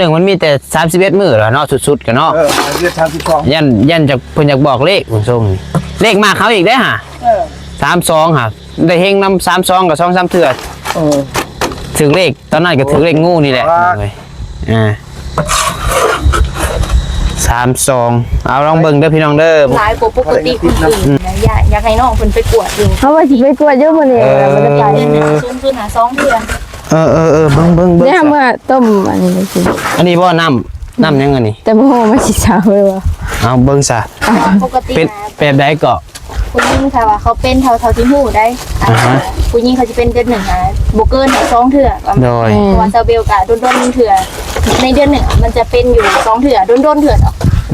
หนึ่งมันมีแต่31 มื้อแล้วเนาะสุดๆกันเนาะ32ยันจะเพิ่นอยากบอกเลขคุณทรงเลขมาเขาอีกได้ฮะ32ครับได้เฮงนำ32กับ2-3เทื่อถึงเลขตอนนั้นก็ถึงเลขงูนี่แหละ32เอาลองเบิ่งเด้อพี่น้องเด้อหลายกว่าปกติคนอื่นอยากให้น้องเพิ่นไปกวดอยู่เขาว่าสิไปกวดเยอะมื้อนี้มันจะไปซุ่มหา2เดือนเบิ่งเนี่ยเมื่อต้มอันนี้เลยสิอันนี้บ่น้ำยังอันนี้แต่บ่ฮู้มาสิเช้าเลยว่าเอาเบิ่งซะปกติเป็นใดก็ผู้หญิงค่ะว่าเขาเป็นเท่าที่ฮู้ได้ผู้หญิงเขาจะเป็นเดือน1นะบ่เกิน2เทื่อโดยเพราะว่าเซาเบลกะโดนๆเทื่อในเดือน1มันจะเป็นอยู่2เทื่อโดนๆเทื่อ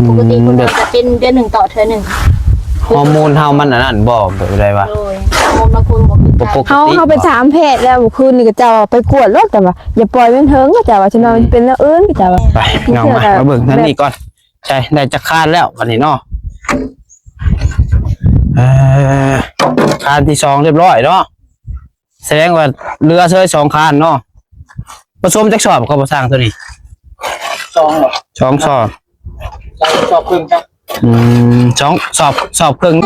ปกติคนเราจะเป็นเดือน1ต่อเทื่อ1ฮอร์โมนเฮามันอันนั้นบ่แบบใดวะโดยฮอร์โมนบางคนบ่คือเขาไปถามแพทย์แล้วคืนนี้ก็เจ้าไปกวดรถแต่ว่าอย่าปล่อยมันเถิงก็เจ้าว่าฉันว่ามันเป็นแล้วอื่นก็เจ้าว่าไปน้องมาเบิ่งนั่นนี่ก่อนใช่ได้จะคานแล้ววันนี้เนาะคานที่2เรียบร้อยเนาะแสดงว่าเรือเซย2คานเนาะผสมจักสอบก็บ่สร้างตัวนี้2หรอ2สอบสอบครึ่งครับ2สอบครึ่ง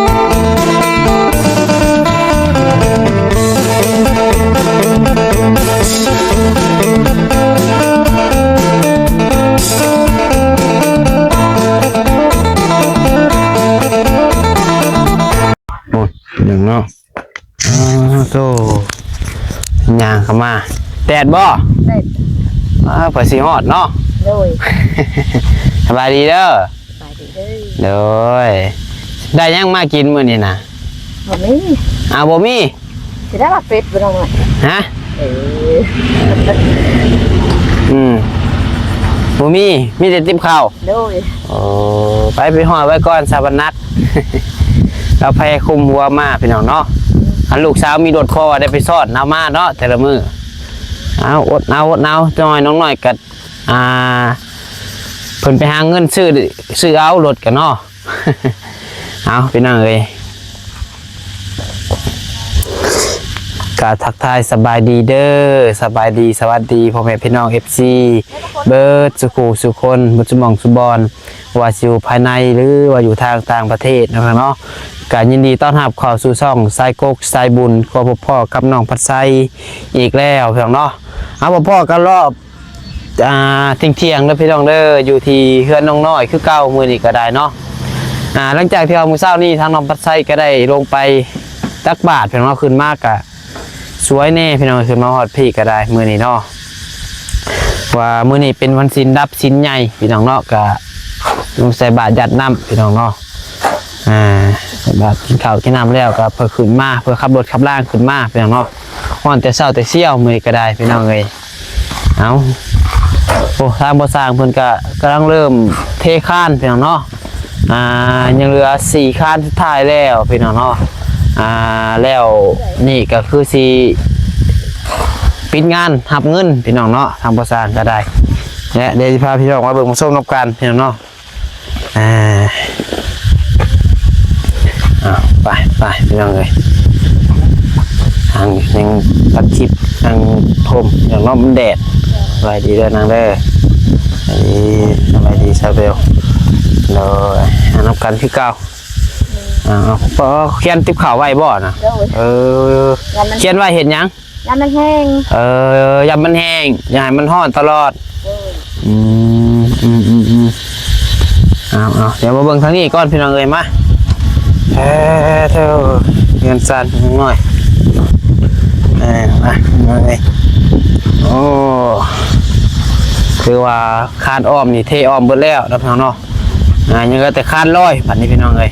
หนึ่งเนาะโซ่ยางเข้ามาแดดบ่เปิดสีฮอดเนาะโดยสบายดีเด้อสบายดีเด้อโดยได้ยังมากินมื้อนี้นะบ่มีบ่มีสิได้มาเป็ดบ่ต้องฮะบ่มีแต่ติ๊บข้าวโดยไปห่อไว้ก่อนสาบนัดเราพยคุมหัวมาพี่น้องเนาะอันลูกสาวมีโดดคอได้ไปซอดน้ำมาเนาะแต่ละมือเอาอดเอาน้อยน้องหน่อยกัดเพิ่นไปหาเงินซื้อเอารถกันเนาะเอาพี่น้องเอ้ยกาทักทายสบายดีเด้อสบายดีสวัสดีพ่อแม่พี่น้อง FC เบิร์ดสุคนบุษมองสุบอนว่าอยู่ภายในหรือว่าอยู่ทางต่างประเทศนะครับเนาะการยินดีต้อนรับเข้าสู่ช่องไซโกกไซบุญขอพ่อกับน้องพัดไซอีกแล้วพี่น้องเนาะเอาพ่อกันรอบเที่ยงแล้วพี่น้องเด้ออยู่ที่เฮือนน้องน้อยคือเก่ามือนี่ก็ได้เนาะหลังจากที่เรามือเช้านี่ทางน้องพัดไซก็ได้ลงไปตักบาตรพี่น้องขึ้นมากอะสวยแน่พี่น้องขึ้นมาฮอดพี่ก็ได้มือนี่เนาะว่ามือนี่เป็นวันศีลดับศีลใหญ่พี่น้องเนาะก็ลงใส่บาตรยัดน้ำพี่น้องเนาะใส่บาตรกินข้าวกินน้ำแล้วก็เพื่อขึ้นมาเพื่อขับรถขับล่างขึ้นมาพี่น้องเนาะฮ้อนแต่เช้าแต่เชี่ยวมือก็ได้พี่น้องเลยเอาโอ้ทางบ่อสร้างเพิ่นก็กำลังเริ่มเทคานพี่น้องเนาะยังเหลือ4คานสุดท้ายแล้วพี่น้องเนาะแล้วนี่ก็คือสิปิดงานหับเงินพี่น้องเนาะทางบ่อสร้างก็ได้เนี่ยเดี๋ยวจะพาพี่น้องมาเบิ่งมาส้มนับกันพี่น้องเนาะไปพี่น้องเลยทางยังตัดคลิปทางทมอย่างน้องมันแดดสบายดีเด้อนางเด้อสบายดีซาเบลเลยนับกันคือเก่าเขียนติ๊บข่าวไว้บ่นะเขียนไว้เห็นยังยำมันแห้งยำมันแห้งอย่าให้มันห้อนตลอดเดี๋ยวมาเบิ่งทางนี้ก่อนพี่น้องเอ้ยมาเท่าเงินสั่นหน่อยมาเลยโอ้คือว่าคานอ้อมนี่เทอ้อมหมดแล้วนะพี่น้องเนาะยังก็แต่คานลอยปัดนี้พี่น้องเลย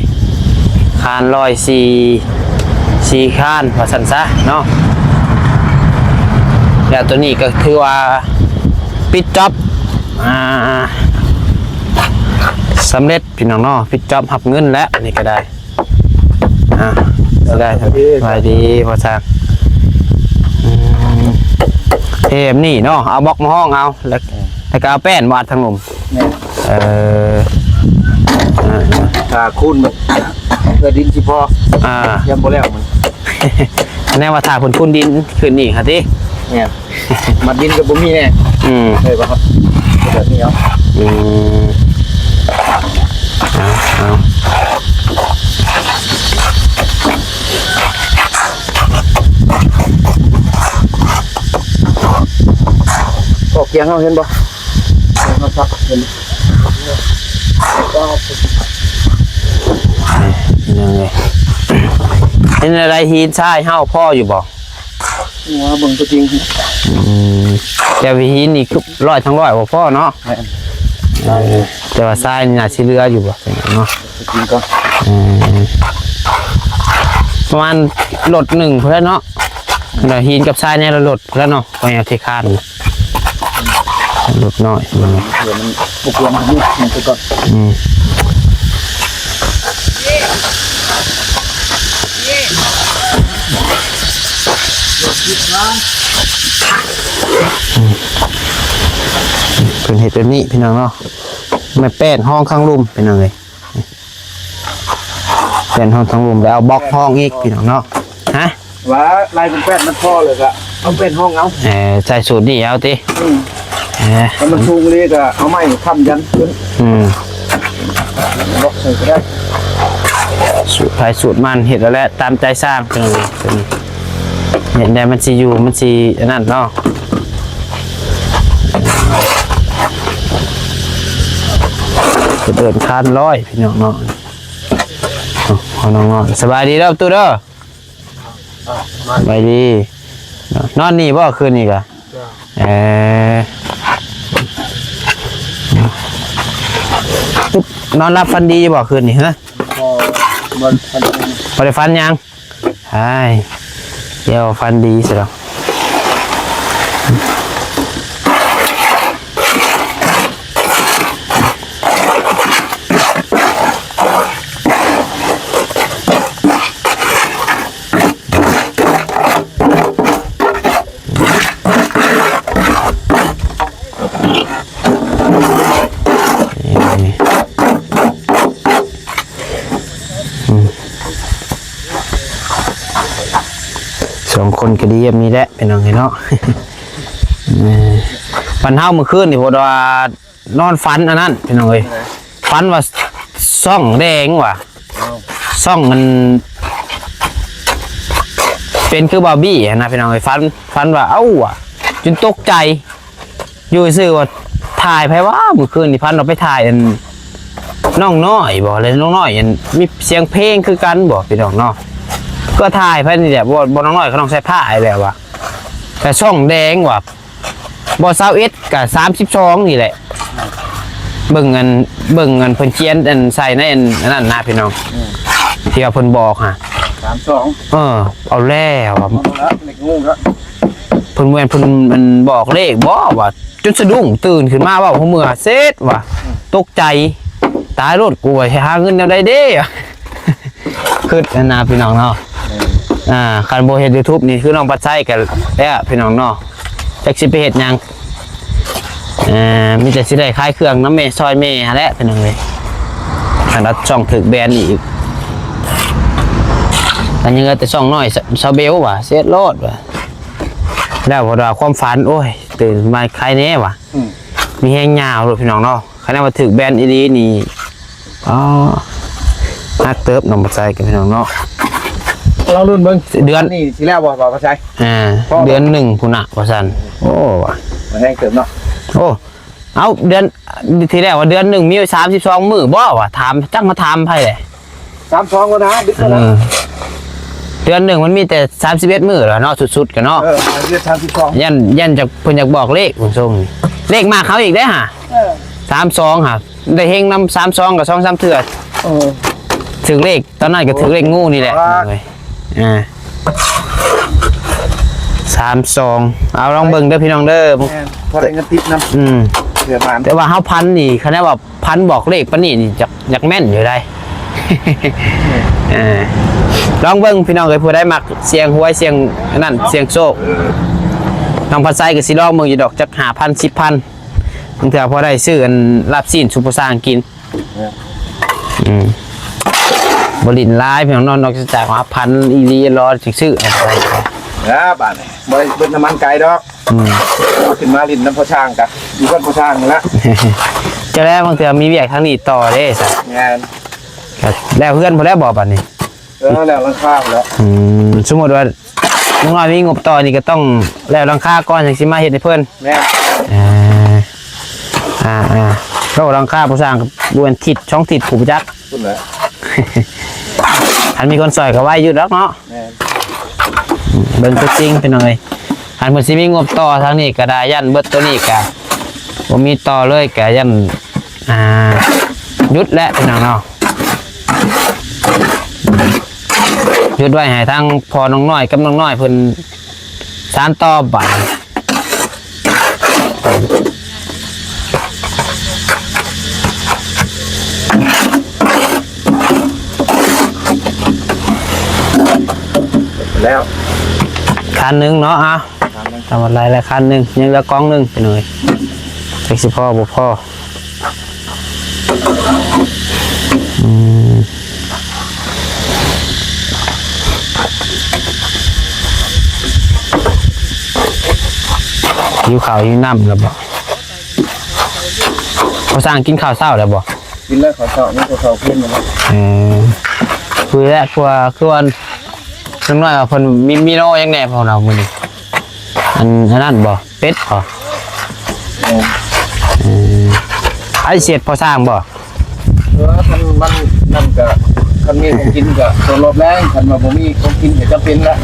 คานลอยสี่คานว่าสันซะเนาะแล้วตัวนี้ก็คือว่าปิดจ็อบสำเร็จพี่น้องเนาะปิดจ็อบหับเงินแล้วนี่ก็ได้ได้ครับสวัสดีพ่อช่างนี่เนาะเอาบล็อกมาห้องเอาแล้วก็เอาแป้นวาดทางหนุ่มคุณเกิดดินสิพอยังบ่แล้วมันแน่ว่าถ่าคุณดินขึ้นนี่ครับที่เนี่ยมัดดินกับบุ้มีแน่เลยป่ะครับ แบบนี้เอา เอาก็เกียงเขาเห็นบ่เขาซักเห็นก็ ยังไงเป็นอะไรหินทรายเฮาพ่ออยู่บ่ หัวเบิ่งตัวจริง แต่วิหินนี่คือร้อยทั้งร้อยบ่พ่อเนาะแต่ว่าทรายนี่น่าสิเหลืออยู่บ่เนาะ ตัวจริงก็ ประมาณรถหนึ่งเพื่อนเนาะเดี๋ยวหินกับทรายเนี่ยเรารถเพื่อนเนาะก็ยังเทคานรถน้อย เดี๋ยวมันบุกลงมานี่มันก็ เป็นเห็ดแบบนี้พี่น้องเนาะไม่แป้นห้องข้างลุ่มพี่น้องเลยแป้นห้องข้างลุ่มแล้วเอาบล็อกห้องอีกพี่น้องเนาะฮะ ว่าลายเป็นแป้นมันพ่อเลยก็เอาเป็นห้องเอา ใส่สูตรนี่เอาติ ถ้ามันสูงเลยก็เอาไม้ค้ำยันขึ้นบล็อกใส่ก็ได้ สูตรไทยสูตรมันเห็ดแล้วแหละตามใจสร้างพี่น้องเลยเห็นได้มันสีอยู่มันสีอันนั้นเนาะเดินคานร้อยพี่น้องเนาะน้องๆสบายดีแล้วตู้เด้อสบายดีนอนนี่บ่คืนนี่กะนอนรับฟันดีบ่คืนนี่ฮะบ่ได้ฟันยังใช่เดี๋ยวฟันดีสิแล้วสองคนก็ดีแบบนี้แหละเป็นยังไงเนาะ ปันเท้าเมื่อคืนนี่พอดานอนฟันอันนั้นเป็นยังไงฟันว่าซ่องแดงว่ะซ่องมันเป็นคือบาร์บี้นะเป็นยังไงฟันว่าเอ้าว่ะจนตกใจอยู่ซื่อว่าถ่ายไปว่าเมื่อคืนนี่พันเราไปถ่ายอันน้องน้อยบอกเลยน้องน้อยอันมีเสียงเพลงคือกันบอกพี่น้องเนาะก็ถ่ายไปนี่แหละบนน้องน้อยเขาต้องใช้ผ้าอะไรวะแต่ช่องแดงว่ะบอ21กับ32นี่แหละเบิ่งเงินเพิ่นเขียนอันใส่ในอันนั้นนะพี่น้องที่ว่าเพิ่นบอกฮะ32เอาแล้วว่ะ แล้วเล็กงูแล้ว เพิ่นเพิ่นมันบอกเลขบ่ว่าจนสะดุ้งตื่นขึ้นมาว่าหัวมือเสร็จว่ะตกใจตายรถกูไปหาเงินแนวใดเด้คืออันน่ะพี่น้องเนาะคันบ่เฮ็ด YouTube นี่คือน้องปัดไส้กันแล้วพี่น้องเนาะจักสิไปเฮ็ดหยังมีแต่สิได้ขายเครื่องน้ำเมซอยเมหาแหละพี่น้องเอ้ยอันนั้นช่องถึกแบรนด์อีกอันยังแต่ช่องน้อยซาเบลว่ะเซตโลดว่ะแล้วพอดาความฝันโอ้ยตื่นมาใครแน่ว่ะมีแห้งยาวเลยพี่น้องเนาะคะแนนมาถึกแบรนด์อีดีนี่นักเติบน้องปัดไส้กันพี่น้องเนาะเรารุ่นเบิ่ง เดือน นี่ทีแรกบอกว่าใช่เดือน1พุ่นน่ะว่าซั่นโอ้ว่ะ มาแห้งเติมเนาะ โอ้เอาเดือนทีแรกว่าเดือน1มี32มื้อบ่ว่ะถามจักมาถามไผเลย32ก็นะดึกแล้วเดือน1มันมีแต่31มื้อแล้วเนาะสุดๆกันเนาะเดือน32ยันจะเพิ่นอยากบอกเลขคุณทรงเลขมาเขาอีกได้ฮะ32ครับได้เฮงนำ32กับ2-3เทื่อถึงเลขตอนนั้นก็ถึงเลขงูนี่แหละ32เอาลองเบิ่งเด้อพี่น้องเด้อพอได้เงินติดนำเสือมันแต่ว่าเฮาพันนี่คะแนนว่าพันบอกเลขปานนี้นี่อยากแม่นอยู่ได้ ลองเบิ่งพี่น้องเอ้ยผู้ใดมักเสียงหวยเสียงนั่นเสียงโชคน้องพัดไส้ก็สิลองเบิ่งอยู่ดอกจัก 5,000 10,000บางเทื่อพอได้ซื้ออันลาบซีนซุปเปอร์ซางกินบรินลายพี่น้องนอกจากว่าพันอีลีรอสิซื้ออะไร นะบ้านบ่ได้เบิ่นน้ำมันไกลดอกขึ้นมาลิ้นน้ำพอช่างกะอยู่กันพอช่างนี่ละ จะแล้วบางเทื่อมีเวียกทางนี้ต่อเด้ซะ งาน ก็แล้วเพื่อนบ่ได้บอกบัดนี้ แล้วราคาแล้ว สมมุติว่าน้องน้อยมีงบต่อนี่ก็ต้องแล้วหลังคาก่อนจังสิมาเฮ็ดให้เพิ่น แม่ เราหลังคาผู้สร้างบ่เป็นทิศช่องทิศผู้จัก คุณเหรอ อันมีคนซอยก็ไว้อยู่ดอกเนาะ แม่ เบิ่งตัวจริงเป็นหน่อยอันเพิ่นสิมีงบต่อทางนี้ก็ได้ยันเบิดตัวนี้ก็บ่มีต่อเลยก็ยันหยุดแล้วพี่น้องเนาะหยุดไว้ให้ทางพอน้องน้อยกับน้องน้อยเพิ่นสานต่อบัด แล้ว คันหนึงเนาะทำอะไรละคันหนึงยังเหลือกองหนึงไปหน่อยจักสิพ่อบ่พ่อหิวข้าวหิวน้ำแล้วบ่เขาสร้างกินข้าวเช้าแล้วบ่ กินแล้วขอสอบนี่ขอสอบขึ้นมาแล้ว คุยแล้วคือวันน้องน้อยว่าเพิ่นมีโนยังแหน่พอเรามื้อนี้อันนั้นบ่เป็ดบ่ไอ้เสียดพอสร้างบ่ มันนั่นก็คันมีของกินก็ตัวรอบแรงคันว่าบ่มีของกินก็จะเป็นละ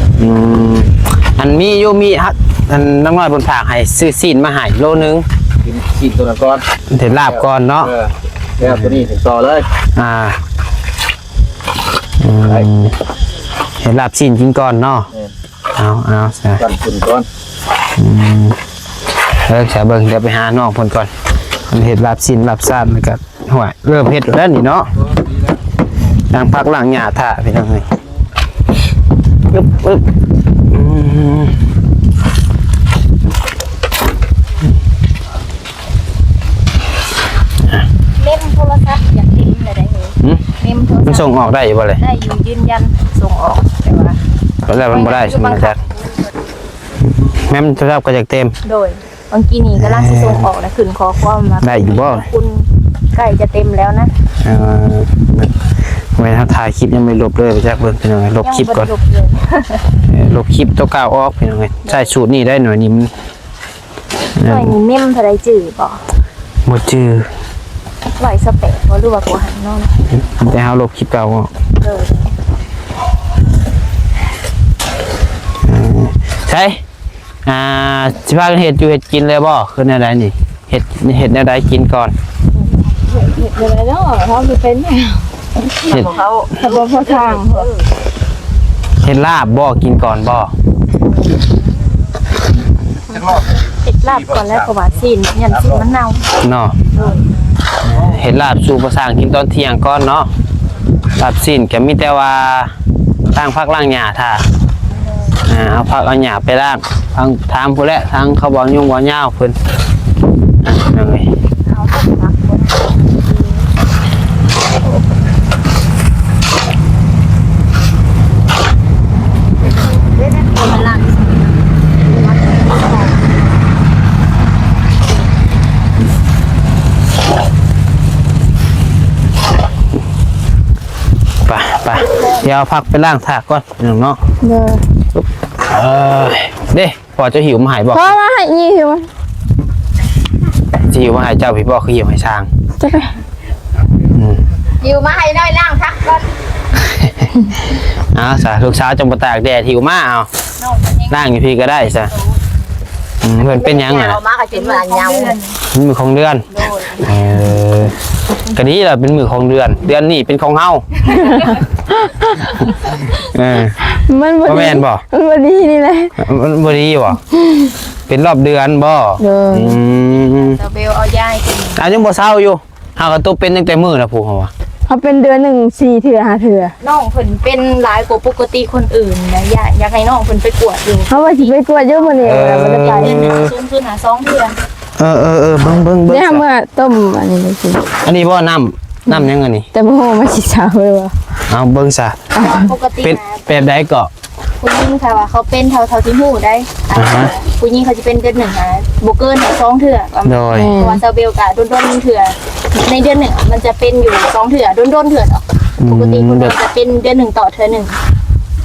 อันมีอยู่มีฮักอันน้องน้อยเพิ่นฝากให้ซื้อซีนมาให้โลนึง กินกินตัวนั้นก่อน เห็นลาบก่อนเนาะ แล้วตัวนี้ถึงต่อเลย เห็นลาบซีนกินก่อนเนาะเอาซะ กันขึ้นก่อน แค่เบิ่งเดี๋ยวไปหาน้องเพิ่นก่อนเพิ่นเฮ็ดลาบซีนลาบซ่านแล้วก็ห่วยเริ่มเฮ็ดแล้วนี่เนาะล้างพักล้างหญ้าท่าพี่น้องเอ้ยปึ๊บเล่มโทรศัพท์อยากเล่มเลยได้เลยเล่มโทร มัน ศั ส่ พ ง ท์ ออกได้อยู่บ่เลย ได้อยู่ยืนยันส่งออกแต่ว่า แล้วมันบ่ได้ใช่ไหมจ๊ะแม่มันโทรศัพท์ก็จะเต็ม โดยบางทีนี่ก็ล่างสิส่งออกนะขึ้นขอความมา ได้อยู่บ่ คุณใกล้จะเต็มแล้วนะ เวลาถ่ายคลิปยังไม่ลบเลยไปจากเบิ่งพี่น้องลบคลิปก่อน ยังบ่ได้ลบเลย ลบคลิปตัวเก่าออกพี่น้องใช้สูตรนี้ได้หน่อยนี้มัน หน่อยนี่เมมเท่าไรจื่อบ่ บ่จื้อ ร้อยสเปกบ่รู้ว่าตัวหันเนาะ แต่เฮาลบคลิปเก่าออก เลย ใช่สิพากันเฮ็ดอยู่เฮ็ดกินเลยบ่คือแนวใดนี่เฮ็ดแนวใดกินก่อน เฮ็ดเลยเนาะเขาสิเป็นแนว เฮ็ด เขา ถ้าบ่พอทาง เฮ็ดลาบบ่กินก่อนบ่ จักรอบ ติดลาบก่อนแล้วก็ว่าซีนยันซีนมันเน่า เนาะเฮ็ดลาบสู่ภาษากินตอนเที่ยงก่อนเนาะลาบสิ้นก็มีแต่ว่าล้างผักล้างหญ้าท่าเอาผักเอาหญ้าไปล้างทางถามผู้แลทางเขาบ่ยุ่งบ่ยาวเพิ่นนั่นไง เอาต้นผักบนเด้นะคนละลัง ไปเดี๋ยวเอาผักไปล้างถากก่อนพี่น้องเนาะ เด้อ เด้พอจะหิวมาหายบอก พอมาให้ยี่สิวะ จะหิวมาหายเจ้าพี่บอกคือหิวให้ช้าง จะไป อยู่มาให้ได้ล่างพักก่อน สาลูกสาวจงประตากแดดหิวมาเอา น้องมันยัง ล่างอยู่พี่ก็ได้ซะเพื่อนเป็นยังไง เอามาก็จนว่าเหงา เป็นมือของเดือนกะนี้แหละเป็นมือของเดือนนี้เป็นของเฮามันบ่ บ่แม่นบ่ มันบ่ดีนี่แหละ มันบ่ดีบ่เป็นรอบเดือนบ่ เด้อ เดี๋ยวเบลเอายายกิน ยังบ่เศร้าอยู่เฮาก็ตกเป็นตั้งแต่มื้อนะผู้เฮาว่า เขาเป็นเดือนหนึ่ง4เถื่อ5เถื่อ น้องเพิ่นเป็นหลายกว่าปกติคนอื่นนะอยากให้น้องเพิ่นไปกวดอยู่ เขาว่าสิไปกวดอยู่มื้อนี้แล้วมันจะไป เดือนหนึ่งสูงขึ้นหา2เดือน เบิ่ง เนี่ยเมื่อต้มอันนี้เลยสิ อันนี้บ่น้ำยังอันนี้ แต่บ่ฮู้ว่าสิเช้าเลยว่า เอาเบิ่งซะ ปกติ เป็น นะ แบบใดก็ ป ผู้หญิงค่ะว่าเขาเป็นเท่าที่หูได้ผู้หญิงเขาจะเป็นเดือนหนึ่งโบเกินสองเถื่อ โดย เพราะว่าซาเบลกะโดนเถื่อในเดือนหนึ่งมันจะเป็นอยู่สองเถื่อโดนเถื่อออกปกติคนเราจะเป็นเดือนหนึ่งต่อเถื่อหนึ่ง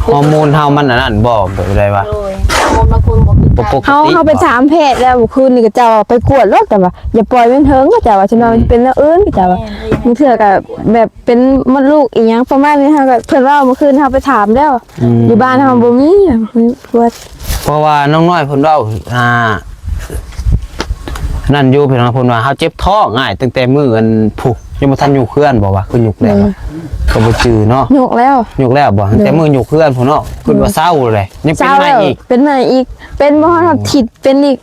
ฮอร์โมนเฮามันอันนั้นบ่แบบใดวะ โดยฮอร์โมนบางคนบอกคือ ปก เขา ติ ไปถามแพทย์แล้วเมื่อคืนนี่ก็เจ้าไปกวดรถแต่ว่าอย่าปล่อยมันเถิงก็เจ้าว่าฉันว่ามันเป็นแล้วอื่นก็เจ้าว่ามันเถื่อกับแบบเป็นมดลูกอีหยังประมาณนี้ค่ะก็เพิ่นว่าเมื่อคืนเฮาไปถามแล้วอยู่บ้านเฮาบ่มีปวด เพราะว่าน้องน้อยเพิ่นเว้านั่นอยู่เพิ่นว่าเพิ่นว่าเฮาเจ็บท้องง่ายตั้งแต่มื้ออันผู้ยังบ่ทันอยู่เคลื่อนบ่ว่าคือยุกแล้วอะก็บ่จื้อเนาะ ยกแล้ว ยุกแล้วบ่ตั้งแต่มื้ออยู่เคลื่อนพุ่นเนาะคุณว่าเศร้าเลยยังเป็นใหม่อีก เป็นใหม่อีกเป็นบ่ฮอดถิดเป็นอีก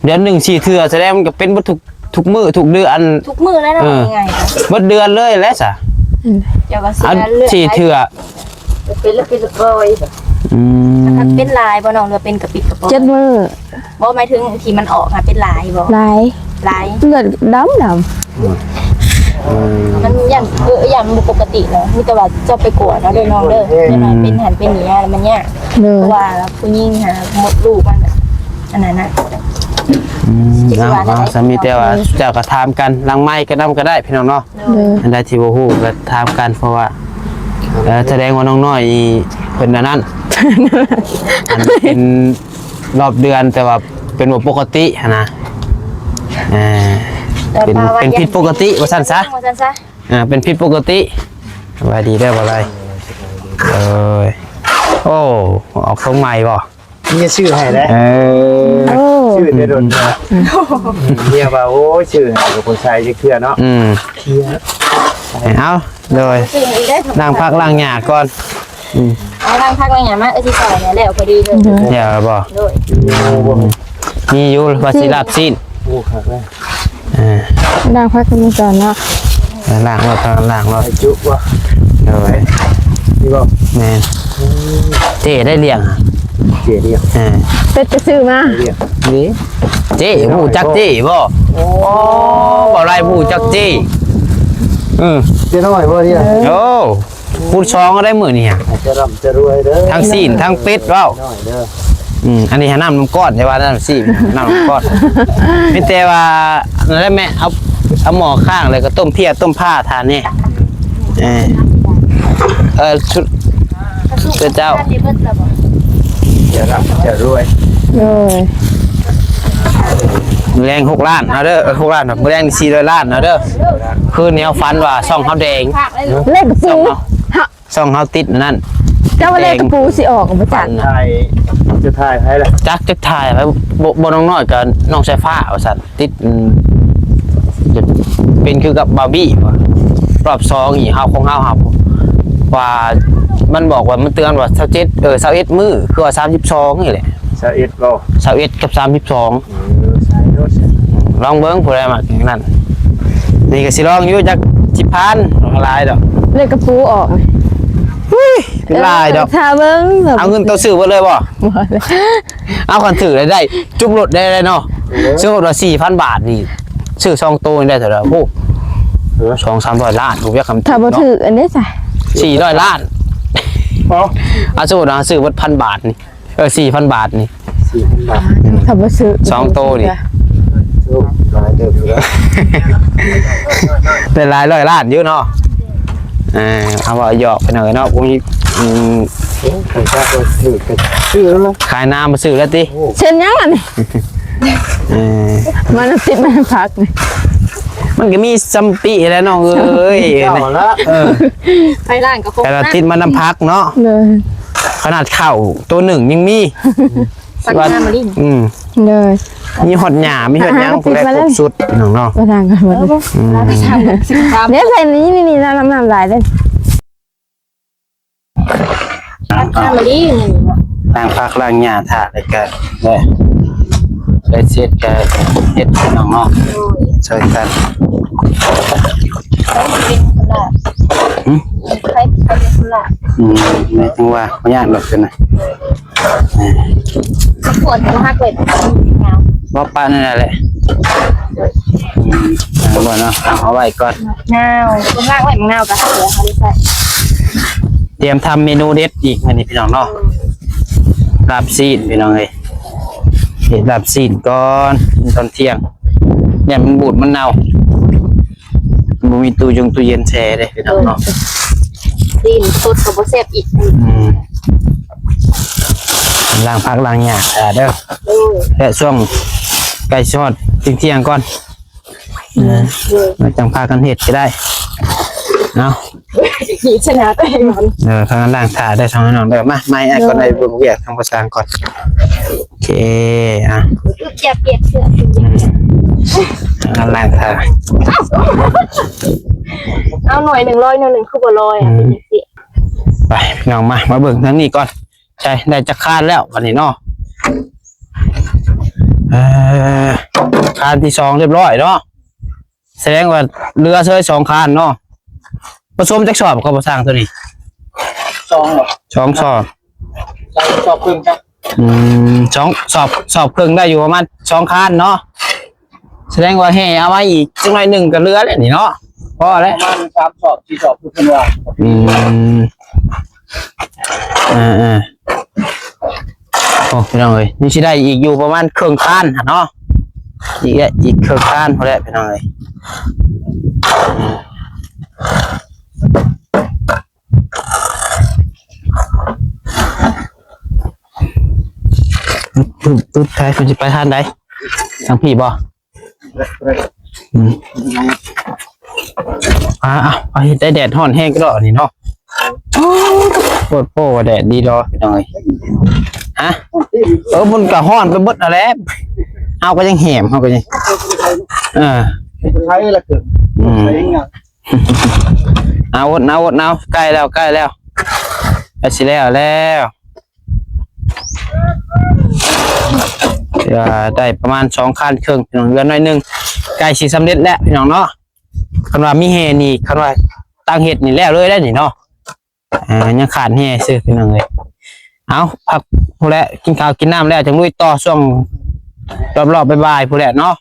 เดือนหนึง4เทื่อแสดงมันก็เป็นบ่ทุกมื้อทุกเดือน ทุกมือแล้วนะยังไง บ่เดือนเลยแหละซะ เดี๋ยวก็ อัน เลือด 4เทื่อ เป็นแล้วเป็นรอย เป็นลายบ่น้องหรือเป็นกระปิดกระป๋อง 7 มื้อ บ่หมายถึงที่มันออกมาเป็นลายบ่ หลาย ลาย เลือดดำ มันอย่างอย่างมันปกติเนาะมีแต่ว่าจะไปกวดเนาะเด้อน้องเด้อจะนอนเป็นหันเป็นหนีอะไรมันยาก เล เพ ย ราะว่าผู้หญิงหาหมดลูกมันอันนั้นน่ะ สามีแต่ว่าเจ้าก็ถามกันหลังไม้ก็นำก็ได้พี่น้องเนาะ เลย อันใดที่บ่ฮู้ก็ถามกันเพราะว่าแสดงว่าน้องน้อยเพิ่นอันนั้น อันเป็นรอบเดือนแต่ว่าเป็นบ่ปกติหั้นนะเป็นผิดปกติว่าซั่นซะ ว่าซั่นซะ เป็นผิดปกติสบายดีได้อบ่ไรเอ้ยโอ้ออกทรงใหม่บ่ มีชื่อให้แล้ว โอ้ ชื่อได้โดนนะเรียกว่าโอ้ชื่อให้กับคนชายจะเคลียร์เนาะ เคลียร์ เอาเลย ซึ่งอีกได้ ล้างพักล้างหญ้าก่อน เอาล้างพักล้างหยังมาสิใส่เนี่ยแล้วพอดีเลย เดี๋ยวบ่ โดย มีอยู่ว่าสิรับสิ้น โอ้ครับเลย ดังพักกันก่อนเนาะ ล้างรถล้างรถ ไอจุวะ เลย นี่บอก แม่นเจ๊ได้เลี้ยงอ่ะ เจียเรียก เป็ดไปซื้อมา เรียก นี่เจ๊ผู้จักเจ๊บ่โอ้บ่ไรผู้จักเจ๊เจียน้อยบ่เนี่ย โอ้พูดช้องก็ได้มื้อนี่ฮะ จะร่ำจะรวยเด้อ ทั้งซีนทั้งเป็ดเว้า น้อยเด้อ อันนี้หาน้ำก้อนใช่ว่าน้ำซีนน้ำก้อนไม่แต่ว่านั่นแหละแม่เอาหม้อข้างเลยก็ต้มเพียต้มผ้าทานนี่ชุดเจ้า ที่เบิดแล้วบ่ จะร่ำจะรวย เลย แรง6 ล้านเอาเด้อ6 ล้านแบบแรง400 ล้านเอาเด้อคืนนี้เอาฟันว่าช่องเขาแดง ภาคเลย เลขกระปูฮะ ช่องเขาติดนั่น เจ้าว่าเลขกระปูสิออกบ่จัด ไทยจะถ่ายให้ล่ะ จักถ่ายไปบ่น้องน้อยกับน้องสายฟ้าว่าซั่นติดจะเป็นคือกับบาร์บี้ว่ารอบ2อีเฮาของเฮาครับว่ามันบอกว่ามันเตือนว่า27มื้อคือว่า32นี่แหละ 21ก็ 21กับ32 ใช่รถ ลองเบิ้งผู้ใดมาอย่างนั้นนี่ก็สิลองอยู่จัก10,000หลายดอก เลขกระปูออก คือหลายดอก ถ้าเบิ่ง เอาเงินตัวซื้อไว้เลยบ่ บ่เลย เอาคันถือได้จุบรถได้เลยเนาะซื้อรถละ4,000 บาทนี่ซื้อ2ตัวนี่ได้เท่าไหร่โอ้200-300 ล้านผมอยากคำ ถ้าบ่ถืออันนี้จ้ะ 400 ล้าน อ๋อ เอาสมมุติว่าซื้อวัด1,000 บาทนี่4,000 บาทนี่ 4,000 บาท ถ้าบ่ซื้อ 2ตัวนี่ โอ้หลายเติบอยู่แล้ว เป็นหลายร้อยล้านอยู่เนาะเอาว่าหยอกไปหน่อยเนาะผมผมทราบว่าถือกันชื่อแล้วล่ะ ขายน้ำมาซื้อแล้วติ เช่นยังอันนี้มันติดมันพักนี่ มันก็มีซัมปีแล้วน้องเอ้ย เจ้าละ ไปร้านก็คง แต่ละทิศมันน้ำพักเนาะ เลย ขนาดเข่าตัวหนึ่งยังมี สักหน้ามาลิ้น เลย มีหอดหยามีหอดหยางผู้แรกครบสุดน้องเนาะ บ่ทางกันหมดเลย ร้านประชาสินค้า เดี๋ยวใส่นี่น้ำลายเด้ สักหน้ามาลิ้น ล้างพักล้างหยาถาดอะไรกันได้เช็ดกันเฮ็ดให้น้องเนาะช่วยกัน เป็นคนละใครเป็นคนละ ในจังหวะพยานหลบกันนะ สักคนจะหักเวทเงา บ่ป้านั่นแหละบ่เนาะเอาไว้ก่อน เงาคนหักเวทเงากับหักเหลือเขาได้ใส่ เตรียมทำเมนูเด็ดอีกอันนี้พี่น้องเนาะ ลาบซีนพี่น้องเอ้ยเฮ็ดลาบซีนก่อนกินตอนเที่ยงเนี่ยมันบูดมันเน่าบ่มีตู้เย็นแช่เด้พี่น้องเนาะ ดินสดกับบ่แซ่บอีก ล้างพักล้างหญ้าเด้อ เออ และช่วงใกล้ชอดเที่ยงก่อนเราจังพากันเฮ็ดก็ได้เนาะ หีชนะตัวเองมัน ทางล่างถ่าได้ทางน้องเด้อมาไม่ไอ้ก่อนได้เบิ่งเวียกทางภาษาก่อนโอเคอ่ะ อย่าเปียกเสื้อ ทางล่างถ่า เอาหน่อย100หน่อย1คือบ่ลอยอ่ะเป็นจังซี่ ไปพี่น้องมาเบิ่งทางนี้ก่อนใช่ได้จะคานแล้ววันนี้เนาะคานที่2เรียบร้อยเนาะแสดงว่าเรือเซย2คานเนาะผสมจักสอบก็บ่สร้างตัวนี้ ซองหรอ 2สอบ ใส่ชอบครึ่งครับ สอบครึ่งได้อยู่ประมาณ2คานเนาะแสดงว่าแห่เอาไว้อีกจังหน่อยหนึ่งกับเรือแล้วนี่เนาะพอ ป แล้ว ระมาณ3 ชอบ4 ชอบคือเพิ่นว่า โอ้พี่น้องเอ้ยนี่สิได้อีกอยู่ประมาณครึ่งคานเนาะอีกครึ่งคานพอแล้วพี่น้องเอ้ยตุ๊ดใครคุณจะไปทานใดทางพี่บ่เอาเฮ็ดได้แดดฮ้อนแห้งก็ดอกนี่เนาะโคตรโป้แดดดีดอกพี่น้องเอ้ยฮะมันก็ฮ้อนไปหมดนั่นแหละเอาก็ยังแหมเอาก็ยังใช้ละเกิดใช้งาน เอาใกล้แล้วไปสิแล้วได้ประมาณ2คันครึ่งพี่น้องเรือน้อยนึงใกล้สิสำเร็จแล้วพี่น้องเนาะคันว่ามีแห่นี่คันว่าตั้งเฮ็ดนี่แล้วเลยได้นี่เนาะยังขาดแห่ซื้อพี่น้องเอ้ยเอาพักพู้นแหละกินข้าวกินน้ำแล้วจังลุยต่อช่วงรอบๆบ่ายๆพู้นแหละเนาะ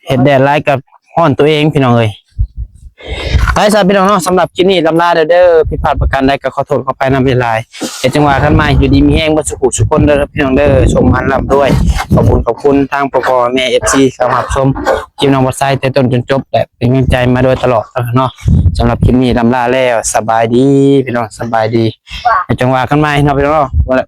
เฮ็ดแดดหลายกับฮ้อนตัวเองพี่น้องเอ้ยไปซะพี่น้องเนาะสำหรับคลิปนี้ลำลาเด้อผิดพลาดประการใดก็ขอโทษขออภัยนำเวลาเฮ็ดจังหวะคันใหม่อยู่ดีมีแฮงบ่สุขสุขคนเด้อพี่น้องเด้อชมมันลำด้วยขอบคุณทางพ่อแม่ FC เข้ามารับชมคลิปน้องบ่ไซแต่ต้นจนจบและเป็นกำลังใจมาโดยตลอดเนาะสำหรับคลิปนี้ลำลาแล้วสบายดีพี่น้องสบายดีจังหวะคันใหม่เนาะพี่น้องเนาะ